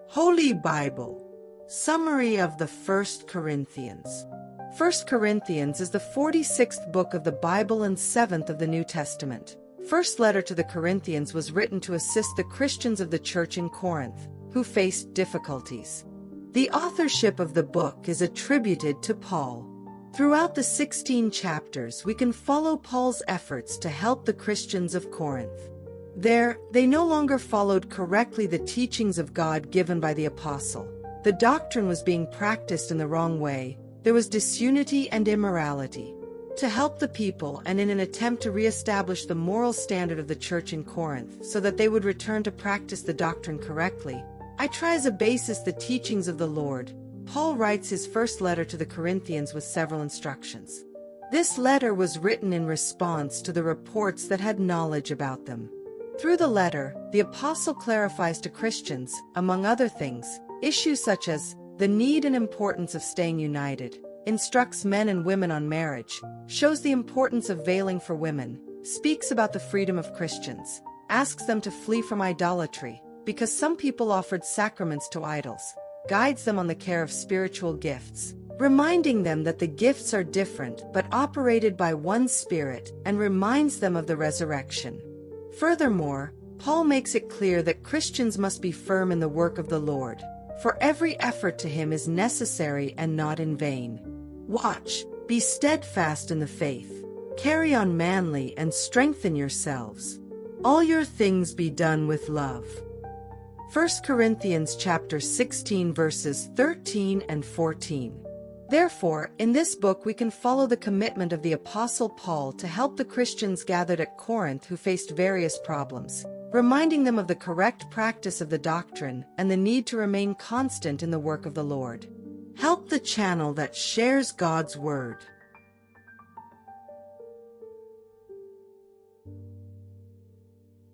Holy Bible. Summary of the 1 Corinthians. 1 Corinthians is the 46th book of the Bible and 7th of the New Testament. First letter to the Corinthians was written to assist the Christians of the church in Corinth, who faced difficulties. The authorship of the book is attributed to Paul. Throughout the 16 chapters, we can follow Paul's efforts to help the Christians of Corinth. There, they no longer followed correctly the teachings of God given by the apostle. The doctrine was being practiced in the wrong way. There was disunity and immorality. To help the people and in an attempt to reestablish the moral standard of the church in Corinth so that they would return to practice the doctrine correctly, I try as a basis the teachings of the Lord. Paul writes his first letter to the Corinthians with several instructions. This letter was written in response to the reports that had knowledge about them. Through the letter, the apostle clarifies to Christians, among other things, issues such as the need and importance of staying united, instructs men and women on marriage, shows the importance of veiling for women, speaks about the freedom of Christians, asks them to flee from idolatry, because some people offered sacraments to idols, guides them on the care of spiritual gifts, reminding them that the gifts are different but operated by one Spirit, and reminds them of the resurrection. Furthermore, Paul makes it clear that Christians must be firm in the work of the Lord, for every effort to him is necessary and not in vain. Watch, be steadfast in the faith, carry on manly and strengthen yourselves. All your things be done with love. 1 Corinthians chapter 16 verses 13 and 14. Therefore, in this book we can follow the commitment of the Apostle Paul to help the Christians gathered at Corinth who faced various problems, reminding them of the correct practice of the doctrine and the need to remain constant in the work of the Lord. Help the channel that shares God's Word.